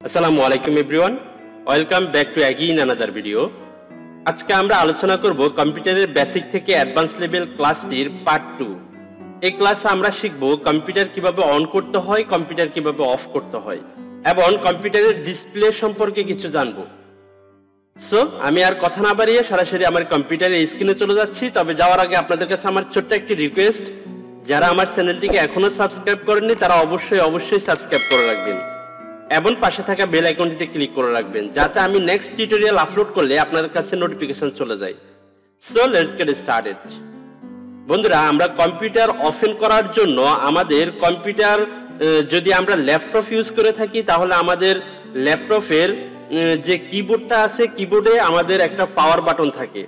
আসসালামু আলাইকুম everyone, welcome back to again another video. আজকে আমরা আলোচনা করব কম্পিউটারের বেসিক থেকে অ্যাডভান্স লেভেল ক্লাসটির পার্ট 2। এই ক্লাসে আমরা শিখব কম্পিউটার কিভাবে অন করতে হয়, কম্পিউটার কিভাবে অফ করতে হয় এবং কম্পিউটারের ডিসপ্লে সম্পর্কে কিছু জানব। সো আমি আর কথা না বাড়িয়ে সরাসরি আমার কম্পিউটারের স্ক্রিনে চলে যাচ্ছি। তবে যাওয়ার আগে আপনাদের কাছে আমার ছোট্ট একটি রিকোয়েস্ট, যারা আমার চ্যানেলটিকে এখনো সাবস্ক্রাইব করেননি তারা অবশ্যই সাবস্ক্রাইব করে রাখবেন এবং পাশে থাকা বেল আইকনটিতে ক্লিক করে রাখবেন, যাতে আমি নেক্সট টিউটোরিয়াল আপলোড করলে আপনাদের কাছে নোটিফিকেশন চলে যায়। So let's get started. বন্ধুরা, আমরা কম্পিউটার ওপেন করার জন্য আমাদের কম্পিউটার, যদি আমরা ল্যাপটপ ইউজ করে থাকি তাহলে আমাদের ল্যাপটপের যে কিবোর্ডটা আছে, কিবোর্ডে আমাদের একটা পাওয়ার বাটন থাকে।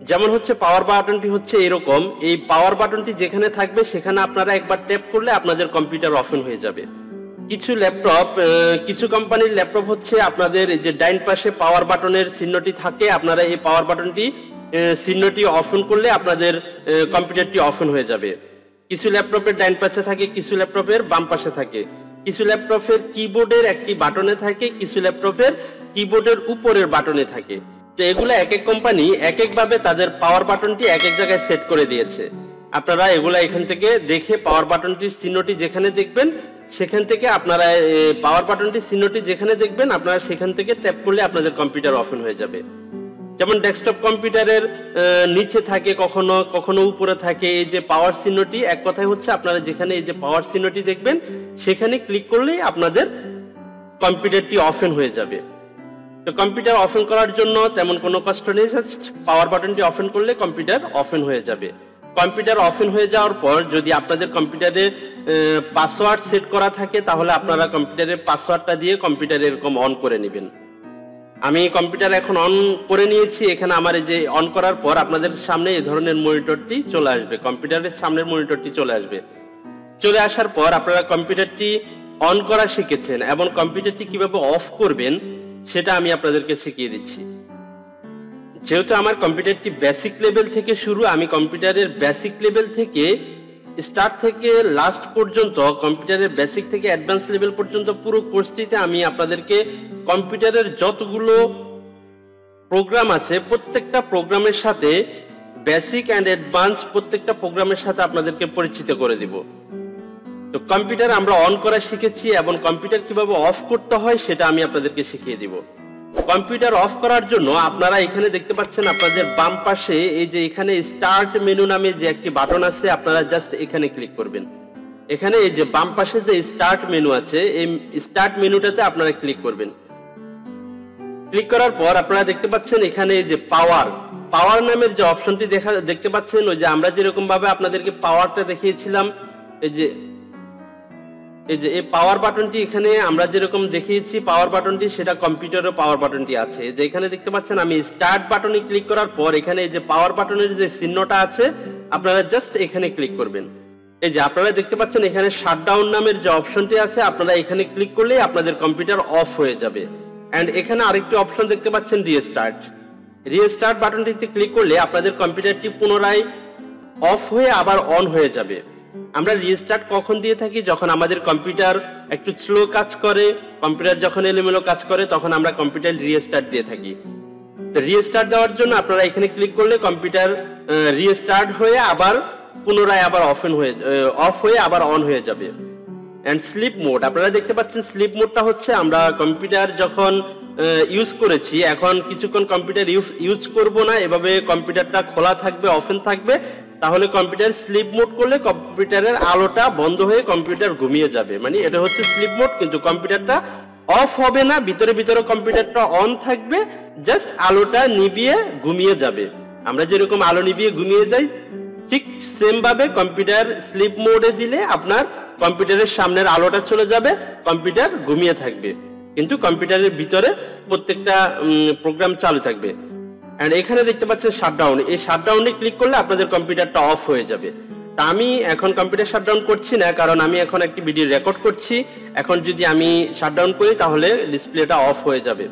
যেমন হচ্ছে পাওয়ার বাটনটি হচ্ছে এরকম। এই পাওয়ার বাটনটি যেখানে থাকবে সেখানে আপনারা একবার ট্যাপ করলে আপনাদের কম্পিউটার ওপেন হয়ে যাবে। কিছু ল্যাপটপ, কিছু কোম্পানির ল্যাপটপ হচ্ছে আপনাদের যে ডাইন পাশে পাওয়ার বাটনের চিহ্নটি থাকে, আপনারা এই পাওয়ার বাটনটি চিহ্নটি ওপেন করলে আপনাদের কম্পিউটারটি ওপেন হয়ে যাবে। কিছু ল্যাপটপের ডাইন পাশে থাকে, কিছু ল্যাপটপের বাম পাশে থাকে। কিছু ল্যাপটপের কিবোর্ডের একটি বাটনে থাকে, কিছু ল্যাপটপের কিবোর্ডের উপরের বাটনে থাকে। তো এগুলো এক এক কোম্পানি এক একভাবে তাদের পাওয়ার বাটনটি এক এক জায়গায় সেট করে দিয়েছে। আপনারা এগুলো এখান থেকে দেখে পাওয়ার বাটনটির চিহ্নটি যেখানে দেখবেন সেখান থেকে আপনারা পাওয়ার বাটনটির চিহ্নটি যেখানে দেখবেন আপনারা সেখান থেকে ট্যাপ করলে আপনাদের কম্পিউটার ওপেন হয়ে যাবে। যেমন ডেস্কটপ কম্পিউটারের নিচে থাকে, কখনো কখনো উপরে থাকে এই যে পাওয়ার চিহ্নটি। এক কথায় হচ্ছে আপনারা যেখানে এই যে পাওয়ার চিহ্নটি দেখবেন সেখানে ক্লিক করলেই আপনাদের কম্পিউটারটি ওপেন হয়ে যাবে। তো কম্পিউটার ওপেন করার জন্য তেমন কোনো কষ্ট নেই, জাস্ট পাওয়ার বাটনটি ওপেন করলে কম্পিউটার ওপেন হয়ে যাবে। কম্পিউটার ওপেন হয়ে যাওয়ার পর যদি আপনাদের কম্পিউটারে পাসওয়ার্ড সেট করা থাকে তাহলে আপনারা কম্পিউটারের পাসওয়ার্ডটা দিয়ে কম্পিউটার এরকম অন করে নেবেন। আমি কম্পিউটার এখন অন করে নিয়েছি। এখানে আমার এই যে অন করার পর আপনাদের সামনে এই ধরনের মনিটরটি চলে আসবে, কম্পিউটারের সামনের মনিটরটি চলে আসবে। চলে আসার পর আপনারা কম্পিউটারটি অন করা শিখেছেন এবং কম্পিউটারটি কিভাবে অফ করবেন সেটা আমি আপনাদেরকে শিখিয়ে দিচ্ছি। যেহেতু আমার কম্পিউটারটি বেসিক লেভেল থেকে শুরু, আমি কম্পিউটারের বেসিক লেভেল থেকে স্টার্ট থেকে লাস্ট পর্যন্ত, কম্পিউটারের বেসিক থেকে অ্যাডভান্স লেভেল পর্যন্ত পুরো কোর্সটিতে আমি আপনাদেরকে কম্পিউটারের যতগুলো প্রোগ্রাম আছে প্রত্যেকটা প্রোগ্রামের সাথে, বেসিক অ্যান্ড অ্যাডভান্স প্রত্যেকটা প্রোগ্রামের সাথে আপনাদেরকে পরিচিত করে দিব। তো কম্পিউটার আমরা অন করা শিখেছি এবং কম্পিউটার কিভাবে অফ করতে হয় সেটা আমি আপনাদেরকে শিখিয়ে দিব। কম্পিউটার অফ করার জন্য আপনারা এখানে দেখতে পাচ্ছেন আপনাদের বাম পাশে এই যে এখানে স্টার্ট মেনু নামে যে একটি বাটন আছে, আপনারা জাস্ট এখানে ক্লিক করবেন। এখানে এই যে বাম পাশে যে স্টার্ট মেনু আছে, এই স্টার্ট মেনুটাতে আপনারা ক্লিক করবেন। ক্লিক করার পর আপনারা দেখতে পাচ্ছেন এখানে এই যে পাওয়ার নামের যে অপশনটি দেখতে পাচ্ছেন, ওই যে আমরা যেরকম ভাবে আপনাদেরকে পাওয়ারটা দেখিয়েছিলাম, এই যে এই পাওয়ার বাটনটি এখানে আমরা যেরকম দেখিয়েছি পাওয়ার বাটনটি, সেটা কম্পিউটারের পাওয়ার বাটনটি আছে। যে এখানে দেখতে পাচ্ছেন আমি স্টার্ট বাটনে ক্লিক করার পর এখানে এই যে পাওয়ার বাটনের যে চিহ্নটা আছে আপনারা জাস্ট এখানে ক্লিক করবেন। এই যে আপনারা দেখতে পাচ্ছেন এখানে শাটডাউন নামের যে অপশনটি আছে, আপনারা এখানে ক্লিক করলেই আপনাদের কম্পিউটার অফ হয়ে যাবে। এন্ড এখানে আরেকটি অপশন দেখতে পাচ্ছেন রিস্টার্ট বাটনটিতে ক্লিক করলে আপনাদের কম্পিউটারটি পুনরায় অফ হয়ে আবার অন হয়ে যাবে। আমরা রিস্টার্ট কখন দিয়ে থাকি? যখন আমাদের কম্পিউটার একটু স্লো কাজ করে, কম্পিউটার যখন এলোমেলো কাজ করে তখন আমরা কম্পিউটার রিস্টার্ট দিয়ে থাকি। তো রিস্টার্ট দেওয়ার জন্য আপনারা এখানে ক্লিক করলে কম্পিউটার রিস্টার্ট হয়ে আবার পুনরায় আবার অফ হয়ে আবার অন হয়ে যাবে। এন্ড স্লিপ মোড, আপনারা দেখতে পাচ্ছেন স্লিপ মোডটা হচ্ছে আমরা কম্পিউটার যখন ইউজ করেছি, এখন কিছুক্ষণ কম্পিউটার ইউজ করব না, এভাবে কম্পিউটারটা খোলা থাকবে, ওপেন থাকবে, তাহলে কম্পিউটার স্লিপ মোড করলে কম্পিউটারের আলোটা বন্ধ হয়ে কম্পিউটার ঘুমিয়ে যাবে। মানে এটা হচ্ছে স্লিপ মোড, কিন্তু কম্পিউটারটা অফ হবে না, ভিতরে কম্পিউটারটা অন থাকবে, জাস্ট আলোটা নিভিয়ে ঘুমিয়ে যাবে। আমরা যেরকম আলো নিভিয়ে ঘুমিয়ে যাই ঠিক সেম ভাবে কম্পিউটার স্লিপ মোডে দিলে আপনার কম্পিউটারের সামনের আলোটা চলে যাবে, কম্পিউটার ঘুমিয়ে থাকবে, কিন্তু কম্পিউটারের ভিতরে প্রত্যেকটা প্রোগ্রাম চালু থাকবে। এন্ড এখানে দেখতে পাচ্ছেন শাটডাউন, এই শাটডাউনে ক্লিক করলে আপনাদের কম্পিউটারটা অফ হয়ে যাবে। তা আমি এখন কম্পিউটার শাটডাউন করছি না, কারণ আমি এখন একটি ভিডিও রেকর্ড করছি। এখন যদি আমি শাটডাউন করি তাহলে ডিসপ্লেটা অফ হয়ে যাবে।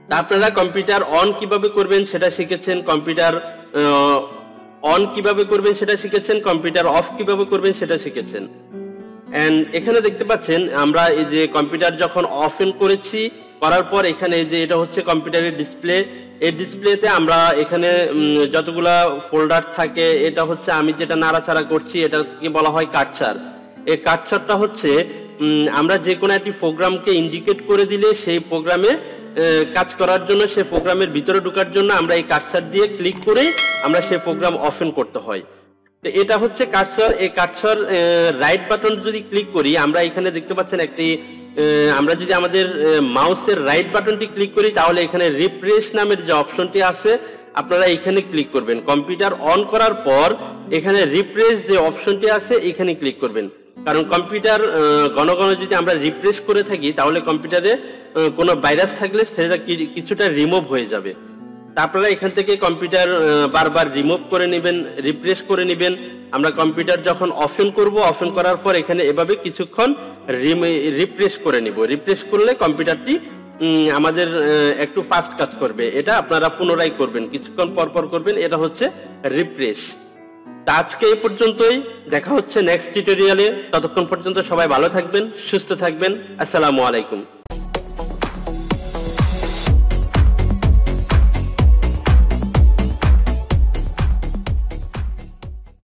তা আপনারা কম্পিউটার অন কিভাবে করবেন সেটা শিখেছেন, কম্পিউটার অন কিভাবে করবেন সেটা শিখেছেন, কম্পিউটার অফ কিভাবে করবেন সেটা শিখেছেন। এন্ড এখানে দেখতে পাচ্ছেন আমরা এই যে কম্পিউটার যখন ওপেন করেছি, করার পর এখানে এই যে এটা হচ্ছে কম্পিউটারের ডিসপ্লে। এই ডিসপ্লেতে আমরা এখানে যতগুলা ফোল্ডার থাকে, এটা হচ্ছে আমি যেটা নাড়াচাড়া করছি এটাকে বলা হয় কার্সার। এই কার্সারটা হচ্ছে আমরা যে কোনো একটি প্রোগ্রামকে ইন্ডিকেট করে দিলে সেই প্রোগ্রামে কাজ করার জন্য, সেই প্রোগ্রামের ভিতরে ঢোকার জন্য আমরা এই কার্সার দিয়ে ক্লিক করে আমরা সেই প্রোগ্রাম ওপেন করতে হয়। তো এটা হচ্ছে কার্সর। এই কার্সর রাইট বাটন যদি ক্লিক করি, আমরা এখানে দেখতে পাচ্ছেন একটি আমরা যদি আমাদের মাউসের রাইট বাটনটি ক্লিক করি তাহলে এখানে রিফ্রেশ নামের যে অপশনটি আছে আপনারা এখানে ক্লিক করবেন। কম্পিউটার অন করার পর এখানে রিফ্রেশ যে অপশনটি আছে এখানে ক্লিক করবেন, কারণ কম্পিউটার ঘন ঘন যদি আমরা রিফ্রেশ করে থাকি তাহলে কম্পিউটারে কোনো ভাইরাস থাকলে সেটা কিছুটা রিমুভ হয়ে যাবে। আপনারা এখান থেকে কম্পিউটার বারবার রিমুভ করে নেবেন, রিফ্রেশ করে নেবেন। আমরা কম্পিউটার যখন ওপেন করব, ওপেন করার পর এখানে এভাবে কিছুক্ষণ রিফ্রেশ করে নিব। রিফ্রেশ করলে কম্পিউটারটি আমাদের একটু ফাস্ট কাজ করবে। এটা আপনারা পুনরায় করবেন, কিছুক্ষণ পর পর করবেন। এটা হচ্ছে রিফ্রেশ। আজকে এই পর্যন্তই, দেখা হচ্ছে নেক্সট টিউটোরিয়ালে। ততক্ষণ পর্যন্ত সবাই ভালো থাকবেন, সুস্থ থাকবেন। আসসালামু আলাইকুম।